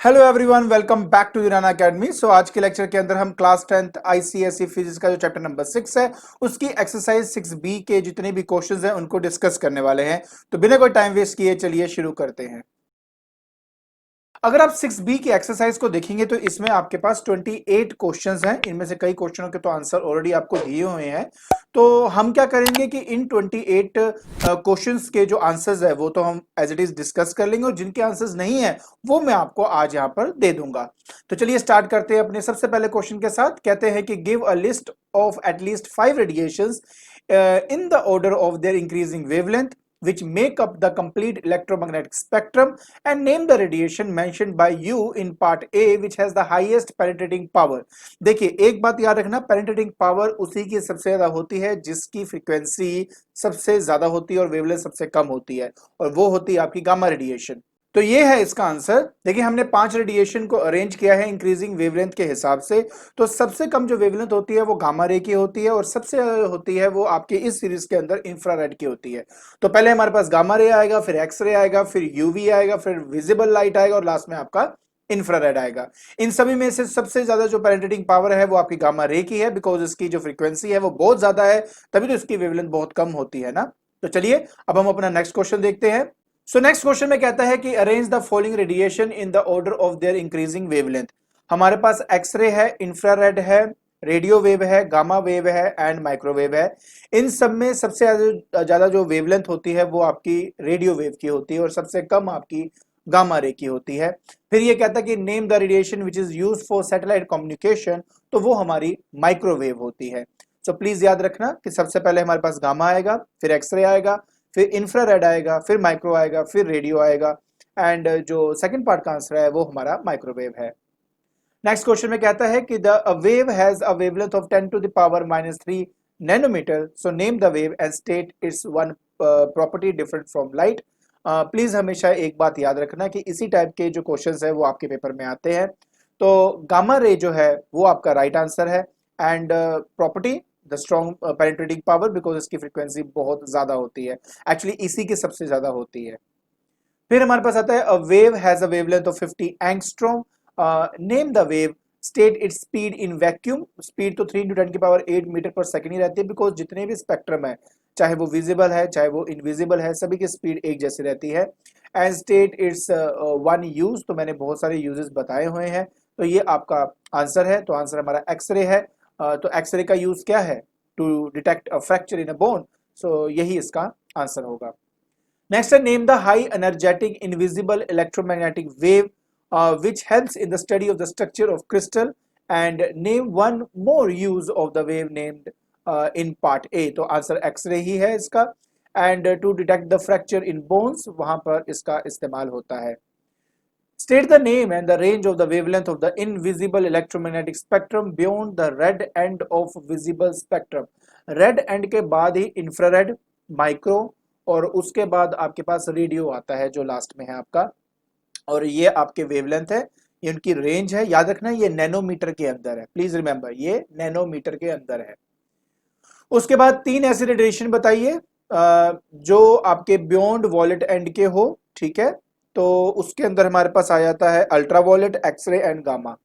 Hello everyone, welcome back to Urana academy. So आज के lecture के अंदर हम क्लास 10th आईसीएसई फिजिक्स का जो चैप्टर नंबर 6 है उसकी एक्सरसाइज 6B के जितने भी क्वेश्चंस हैं उनको डिस्कस करने वाले हैं। तो बिना कोई टाइम वेस्ट किए चलिए शुरू करते हैं। अगर आप 6B की एक्सरसाइज को देखेंगे तो इसमें आपके पास 28 क्वेश्चंस हैं। इनमें से कई क्वेश्चनों के तो आंसर ऑलरेडी आपको दिए हुए हैं। तो हम क्या करेंगे कि इन 28 क्वेश्चंस के जो आंसर्स है वो तो हम एज इट इज डिस्कस कर लेंगे और जिनके आंसर्स नहीं है वो मैं आपको आज यहाँ पर दे दूंगा। तो चलिए स्टार्ट करते हैं अपने सबसे पहले क्वेश्चन के साथ। कहते हैं कि give a list of at least 5 radiations in the order of their increasing wavelength which make up the complete electromagnetic spectrum and name the radiation mentioned by you in part A which has the highest penetrating power। देखिए एक बात याद रखना, penetrating power उसी की सबसे ज्यादा होती है जिसकी फ्रीक्वेंसी सबसे ज्यादा होती है और वेवलेंथ सबसे कम होती है, और वो होती है आपकी गामा रेडिएशन। तो ये है इसका आंसर। देखिए हमने 5 रेडिएशन को अरेंज किया है इंक्रीजिंग वेवलेंथ के हिसाब से। तो सबसे कम जो वेवलेंथ होती है वो गामा रे की होती है और सबसे होती है वो आपके इस सीरीज के अंदर इंफ्रारेड की होती है। तो पहले हमारे पास गामा रे आएगा, फिर एक्स रे आएगा, फिर यूवी आएगा, फिर विजिबल लाइट आएगा और लास्ट में आपका इंफ्रारेड आएगा। इन सभी में से सबसे ज्यादा जो पेनिट्रेटिंग पावर है वो आपकी गामा रे की है, बिकॉज इसकी जो फ्रीक्वेंसी है वो बहुत ज्यादा है, तभी तो इसकी वेवलेंथ बहुत कम होती है ना। तो चलिए अब हम अपना नेक्स्ट क्वेश्चन देखते हैं। सो नेक्स्ट क्वेश्चन में कहता है कि arrange the following radiation in the order of their increasing wavelength. हमारे पास एक्सरे है, इंफ्रारेड है, रेडियो वेव है, गामा वेव है एंड माइक्रोवेव है। इन सब में सबसे ज्यादा जो वेवलेंथ होती है वो आपकी रेडियो वेव की होती है और सबसे कम आपकी गामा रे की होती है। फिर ये कहता है कि name the radiation which is used for satellite communication, तो वो हमारी माइक्रोवेव होती है। सो प्लीज याद रखना कि सबसे पहले हमारे पास गामा आएगा, फिर एक्सरे आएगा, फिर इंफ्रारेड आएगा, फिर माइक्रो आएगा, फिर रेडियो आएगा एंड जो सेकंड पार्ट का आंसर है वो हमारा माइक्रोवेव है। नेक्स्ट क्वेश्चन में कहता है कि the wave has a wavelength of 10 to the power -3 nanometre. So name the wave and state its one property different from light. Please हमेशा एक बात याद रखना कि इसी टाइप के जो क्वेश्चंस है वो आपके पेपर में आते हैं। तो गामा रे जो है वो आपका राइट आंसर है and property the strong penetrating power, because इसकी फ्रीक्वेंसी बहुत ज्यादा होती है, एक्चुअली इसी की सबसे ज्यादा होती है। फिर हमारे पास आता है a wave has a wavelength of 50 angstrom. Name the wave, state its speed in vacuum. Speed तो 3 × 10⁸ मीटर पर सेकंड ही रहती है, बिकॉज जितने भी स्पेक्ट्रम है, चाहे वो विजिबल है चाहे वो इनविजिबल है, सभी की स्पीड एक जैसी रहती है। And state its one use, तो मैंने बहुत सारे यूजेस बताए हुए हैं। तो ये आपका आंसर है। तो आंसर हमारा एक्सरे है। तो एक्सरे का यूज क्या है? To detect a fracture in a bone. So यही इसका आंसर होगा। नेक्स्ट है name the high energetic invisible electromagnetic wave which helps in the study of the structure of crystal, and name one more use of the wave named in part A। तो answer x-ray ही है इसका। And to detect the fracture in bones, वहां पर इसका इस्तेमाल होता है। State the name and the range of the wavelength of the invisible electromagnetic spectrum beyond the red end of visible spectrum। Red and के बाद ही इंफ्रारेड, माइक्रो और उसके बाद आपके पास रेडियो आता है जो लास्ट में है आपका, और ये आपके वेवलेंथ है, ये उनकी रेंज है। याद रखना ये नैनोमीटर के अंदर है, प्लीज रिमेंबर ये नैनोमीटर के अंदर है। उसके बाद 3 ऐसे रेडिएशन बताइए जो आपके बियॉन्ड वॉलेट एंड के हो, ठीक है। तो उसके अंदर हमारे पास आ जाता है ultraviolet, x-ray and gamma.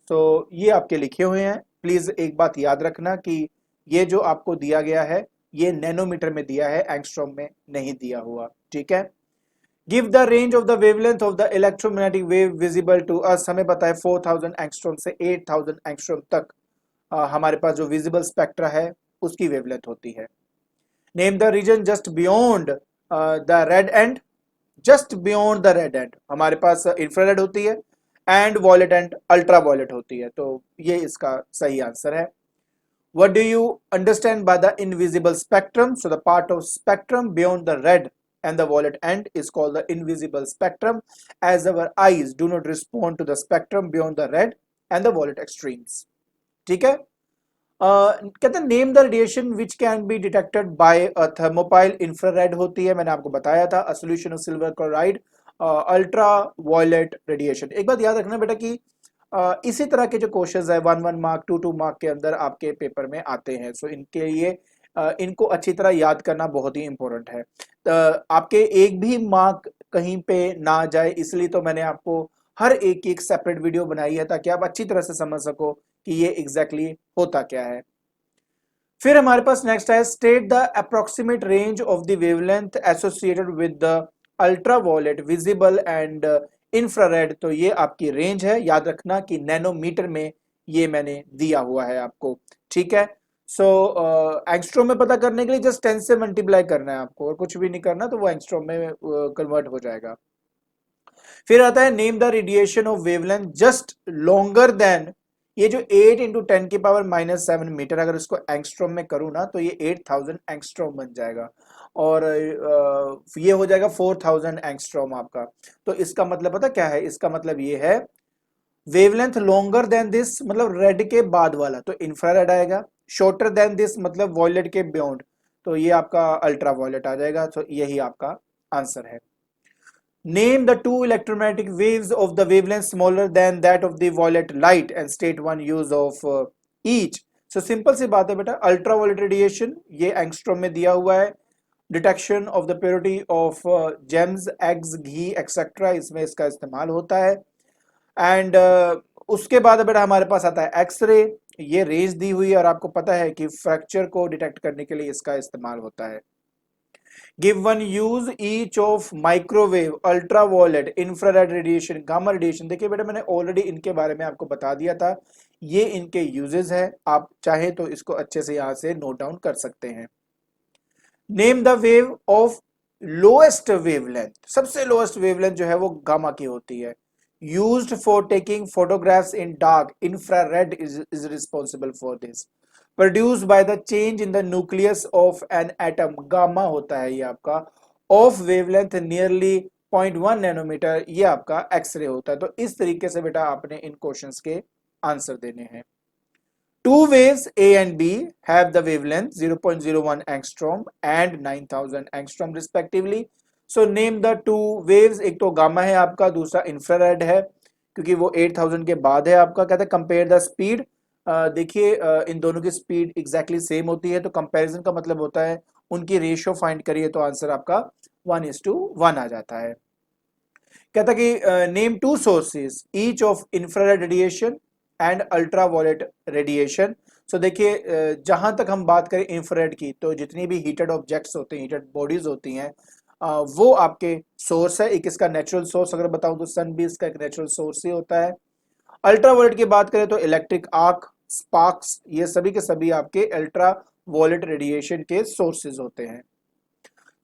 तो ये आपके लिखे हुए हैं। प्लीज एक बात याद रखना कि ये जो आपको दिया गया है ये नैनोमीटर में दिया है, एंगस्ट्रॉम में नहीं दिया हुआ, ठीक है। Give the range of the wavelength of the electromagnetic wave visible to us. हमें पता है 4000 एंगस्ट्रॉम से 8000 एंगस्ट्रॉम तक हमारे पास जो विजिबल स्पेक्ट्रा है उसकी वेवलेंथ होती है। Name the region just beyond the red end. Just beyond the red end हमारे पास इंफ्रारेड होती है and violet and ultraviolet होती है, तो ये इसका सही आंसर है। What do you understand by the invisible spectrum? So the part of spectrum beyond the red and the violet end is called the invisible spectrum, as our eyes do not respond to the spectrum beyond the red and the violet extremes। ठीक है। कहते हैं name the radiation which can be detected by a thermopile. Infrared होती है, मैंने आपको बताया था, a solution of silver chloride. Ultraviolet radiation, एक बात याद रखना बेटा कि इसी तरह के जो क्वेश्चंस है 1 मार्क 2 मार्क के अंदर आपके पेपर में आते हैं। सो इनके लिए इनको अच्छी तरह याद करना बहुत ही इंपॉर्टेंट है। आपके एक भी मार्क कहीं पे ना जाए, इसलिए तो मैंने आपको हर एक की एक सेपरेट वीडियो बनाई है ताकि आप अच्छी तरह से समझ सको कि ये एग्जैक्टली होता क्या है। फिर हमारे पास नेक्स्ट है state the approximate range of the wavelength associated with the ultraviolet visible and infrared. तो ये आपकी रेंज है, याद रखना कि नैनोमीटर में ये मैंने दिया हुआ है आपको, ठीक है। सो एंगस्ट्रॉम में पता करने के लिए जस्ट 10 से मल्टीप्लाई करना है आपको और कुछ भी नहीं करना, तो वो एंगस्ट्रॉम में कन्वर्ट हो जाएगा। फिर आता है name the radiation of wavelength just longer than, ये जो 8 इंटू 10 की पावर -7 मीटर, अगर इसको एंगस्ट्रॉम में करूँ ना तो ये 8000 एंगस्ट्रॉम बन जाएगा और ये हो जाएगा 4000 एंगस्ट्रॉम आपका। तो इसका मतलब पता क्या है, इसका मतलब ये है वेवलेंथ लॉन्गर देन दिस मतलब रेड के बाद वाला तो इंफ्रारेड आएगा, शॉर्टर देन दिस मतलब वॉयलेट के बियॉन्ड, तो ये आपका अल्ट्रा वॉयलेट आ जाएगा। तो यही आपका आंसर है। Name the two electromagnetic waves of the wavelength smaller than that of the violet light and state one use of each. So simple सी बात है बेटा, अल्ट्रावायलेट रेडिएशन ये एंगस्ट्रॉम में दिया हुआ है, detection of the purity of James eggs ghee etcetera इसमें इसका इस्तेमाल होता है। एंड उसके बाद बेटा हमारे पास आता है एक्सरे, ये रेंज दी हुई है और आपको पता है कि फ्रैक्चर को डिटेक्ट करने के लिए इसका इस्तेमाल होता है। Give one use each of microwave, ultraviolet, infrared radiation, gamma radiation। देखिए बेटा मैंने ऑलरेडी इनके बारे में आपको बता दिया था, ये इनके यूजेस है, आप चाहे तो इसको अच्छे से यहां से नोट डाउन कर सकते हैं। Name the wave of lowest wavelength, सबसे लोएस्ट वेवलेंथ जो है वो गामा की होती है। Used for taking photographs in dark, infrared is responsible for this. Produced by the change in the nucleus of an atom, gamma होता है ये आपका, ऑफ वेवलेंथ नियरली 0.1 नैनोमीटर, ये आपका एक्सरे होता है। तो इस तरीके से बेटा आपने इन क्वेश्चंस के आंसर देने हैं। Two waves A and B have the wavelength 0.01 angstrom and 9000 angstrom respectively. So name the two waves, एक तो गामा है आपका, दूसरा इंफ्रारेड है क्योंकि वो 8000 के बाद है आपका। कहता है कंपेयर द स्पीड, देखिए इन दोनों की स्पीड एग्जैक्टली सेम होती है, तो कंपैरिजन का मतलब होता है उनकी रेशियो फाइंड करिए तो आंसर आपका 1:1 आ जाता है। कहता कि name two sources each of infrared radiation and ultraviolet radiation. So देखिए जहां तक हम बात करें इंफ्रारेड की, तो जितनी भी हीटेड ऑब्जेक्ट्स होते हैं, हीटेड बॉडीज होती हैं, वो आपके सोर्स है। एक इसका नेचुरल सोर्स अगर बताऊं तो सन भी इसका एक नेचुरल सोर्स ही होता है। अल्ट्रावायलेट की बात करें तो इलेक्ट्रिक आर्क, स्पार्क्स, ये सभी के सभी आपके अल्ट्रावायलेट रेडिएशन के सोर्सेज होते हैं।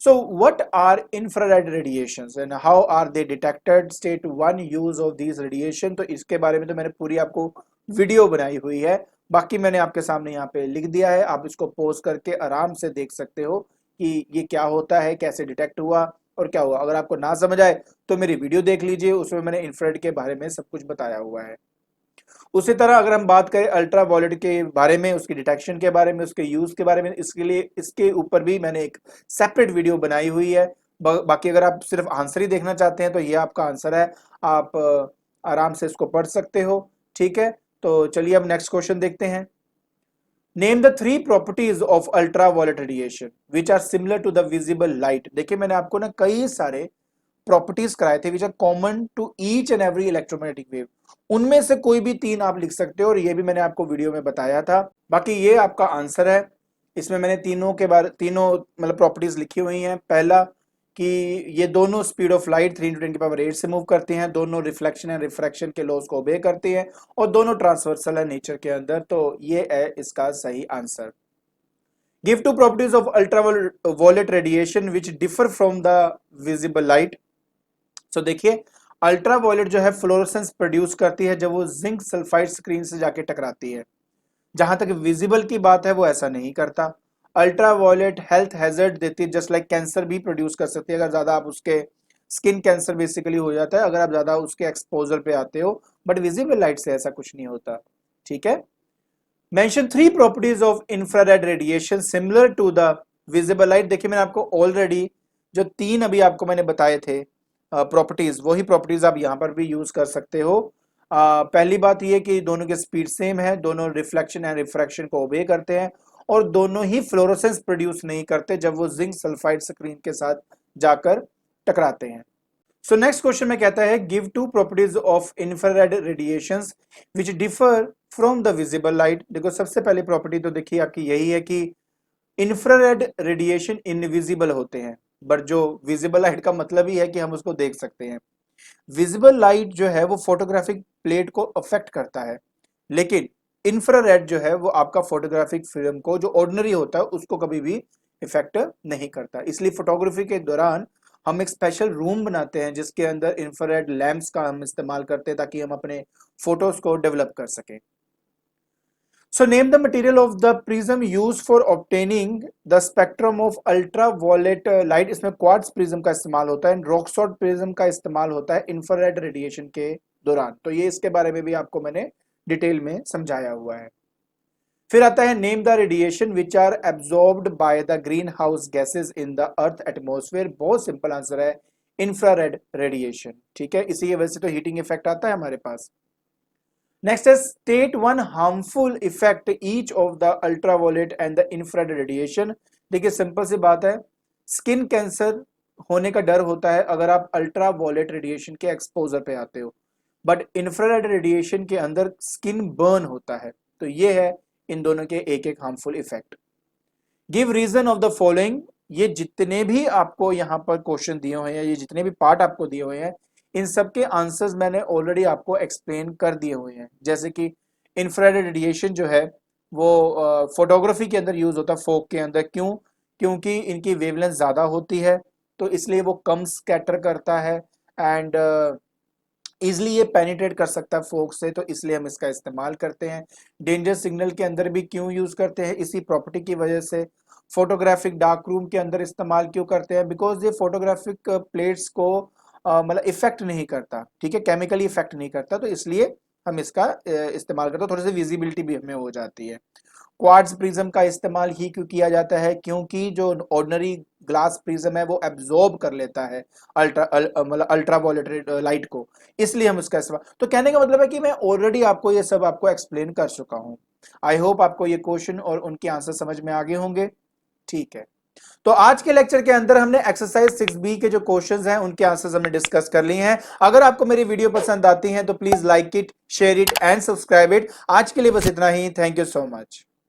So what are infrared radiations and how are they detected? State one use of these radiation। तो इसके बारे में तो मैंने पूरी आपको वीडियो बनाई हुई है, बाकी मैंने आपके सामने यहाँ पे लिख दिया है, आप इसको पॉज करके आराम से देख सकते हो कि ये क्या होता है, कैसे डिटेक्ट हुआ और क्या हुआ। अगर आपको ना समझ आए तो मेरी वीडियो देख लीजिए, उसमें मैंने इंफ्रारेड के बारे में सब कुछ बताया हुआ है। उसी तरह अगर हम बात करें अल्ट्रा वायलेट के बारे में, उसकी डिटेक्शन के बारे में, उसके यूज के बारे में, इसके लिए इसके ऊपर भी मैंने एक सेपरेट वीडियो बनाई हुई है। बाकी अगर आप सिर्फ आंसर ही देखना चाहते हैं तो ये आपका आंसर है, आप आराम से इसको पढ़ सकते हो, ठीक है। तो चलिए अब नेक्स्ट क्वेश्चन देखते हैं। Name the 3 properties of ultraviolet radiation which are similar to the visible light. देखिए मैंने आपको ना कई सारे प्रॉपर्टीज कराए थे which are common to each and every electromagnetic wave, उनमें से कोई भी 3 आप लिख सकते हो और ये भी मैंने आपको वीडियो में बताया था। बाकी ये आपका आंसर है, इसमें मैंने तीनों मतलब प्रॉपर्टीज लिखी हुई हैं। पहला कि ये दोनों स्पीड ऑफ लाइट 3 × 10⁸ से मूव करती हैं, दोनों रिफ्लेक्शन एंड रिफ्रैक्शन के लॉज को ओबे करती हैं और दोनों ट्रांसवर्सल है नेचर के अंदर, तो ये है इसका सही answer. Give two properties of ultraviolet radiation which differ from the visible light. तो देखिए अल्ट्रावायलेट जो है फ्लोरोसेंस प्रोड्यूस करती है जब वो जिंक सल्फाइड स्क्रीन से जाके टकराती है, जहां तक विजिबल की बात है वो ऐसा नहीं करता। अल्ट्रावायलेट हेल्थ हैजर्ड देती है, जस्ट लाइक कैंसर भी प्रोड्यूस कर सकती है अगर ज्यादा आप उसके, स्किन कैंसर बेसिकली हो जाता है अगर आप ज्यादा उसके एक्सपोजर पे आते हो, बट विजिबल लाइट से ऐसा कुछ नहीं होता, ठीक है। Mention 3 properties of infrared radiation similar to the visible light. देखिए मैंने आपको ऑलरेडी जो 3 अभी आपको मैंने बताए थे प्रॉपर्टीज, वही प्रॉपर्टीज आप यहाँ पर भी यूज कर सकते हो। पहली बात ये कि दोनों की स्पीड सेम है, दोनों रिफ्लेक्शन एंड रिफ्रैक्शन को ओबे करते हैं और दोनों ही फ्लोरोसेंस प्रोड्यूस नहीं करते जब वो जिंक सल्फाइड स्क्रीन के साथ जाकर टकराते हैं। सो नेक्स्ट क्वेश्चन में कहता है give two properties of infrared radiations which differ from the visible light. देखो सबसे पहली प्रॉपर्टी तो देखिए आपकी यही है कि इंफ्रारेड रेडिएशन इनविजिबल होते हैं, बट जो विजिबल लाइट का मतलब ही है कि हम उसको देख सकते हैं। विजिबल लाइट जो है वो फोटोग्राफिक प्लेट को अफेक्ट करता है, लेकिन इंफ्रारेड जो है वो आपका फोटोग्राफिक फिल्म को जो ऑर्डिनरी होता है उसको कभी भी इफेक्ट नहीं करता। इसलिए फोटोग्राफी के दौरान हम एक स्पेशल रूम बनाते हैं जिसके अंदर इंफ्रारेड लैंप्स का हम इस्तेमाल करते हैं ताकि हम अपने फोटोज को डेवलप कर सकें। So name the material of the prism used for obtaining the spectrum of ultraviolet light। इसमें क्वार्ट्ज प्रिज्म का इस्तेमाल होता है, रॉक सॉल्ट प्रिज्म का इस्तेमाल होता है इंफ्रारेड रेडिएशन के दौरान। तो ये इसके बारे में भी आपको मैंने डिटेल में समझाया हुआ है। फिर आता है name the radiation which are absorbed by the green house gases in the earth atmosphere. बहुत सिंपल आंसर है इंफ्रारेड रेडिएशन। ठीक है, इसी की वजह से तो हीटिंग इफेक्ट आता है हमारे पास। नेक्स्ट है state one harmful effect each of the ultraviolet and the infrared radiation. देखिए सिंपल सी बात है, स्किन कैंसर होने का डर होता है अगर आप अल्ट्रावायलेट रेडिएशन के एक्सपोजर पे आते हो, बट इंफ्रारेड रेडिएशन के अंदर स्किन बर्न होता है। तो ये है इन दोनों के एक एक harmful effect. Give reason of the following. ये जितने भी आपको यहाँ पर क्वेश्चन दिए हुए हैं, ये जितने भी पार्ट आपको दिए हुए हैं, इन सब के आंसर्स मैंने ऑलरेडी आपको एक्सप्लेन कर दिए हुए हैं। जैसे कि इंफ्रारेड रेडिएशन जो है वो फोटोग्राफी के अंदर यूज होता है, फोक के अंदर। क्यों? क्योंकि इनकी वेवलेंथ ज़्यादा होती है तो इसलिए वो कम स्कैटर करता है एंड ईजिली ये पेनिट्रेट कर सकता है फोक से, तो इसलिए हम इसका इस्तेमाल करते हैं। डेंजर सिग्नल के अंदर भी क्यों यूज करते हैं? इसी प्रॉपर्टी की वजह से। फोटोग्राफिक डार्क रूम के अंदर इस्तेमाल क्यों करते हैं? बिकॉज ये फोटोग्राफिक प्लेट्स को मतलब इफेक्ट नहीं करता, ठीक है, केमिकली इफेक्ट नहीं करता, तो इसलिए हम इसका इस्तेमाल करते हैं। थोड़ी सी विजिबिलिटी भी हमें हो जाती है। क्वार्ट्ज प्रिज्म का इस्तेमाल ही क्यों किया जाता है? क्योंकि जो ऑर्डिनरी ग्लास प्रिज्म है वो एब्जॉर्ब कर लेता है मतलब अल्ट्रावायलेट लाइट को, इसलिए हम इसका इस्तेमाल। तो कहने का मतलब है कि मैं ऑलरेडी आपको ये सब आपको एक्सप्लेन कर चुका हूं। आई होप आपको ये क्वेश्चन और उनके आंसर समझ में आ गए होंगे। ठीक है, तो आज के लेक्चर के अंदर हमने एक्सरसाइज 6B के जो क्वेश्चंस हैं उनके आंसर्स हमने डिस्कस कर लिए हैं। अगर आपको मेरी वीडियो पसंद आती है तो please like it, share it and subscribe it. आज के लिए बस इतना ही। Thank you so much.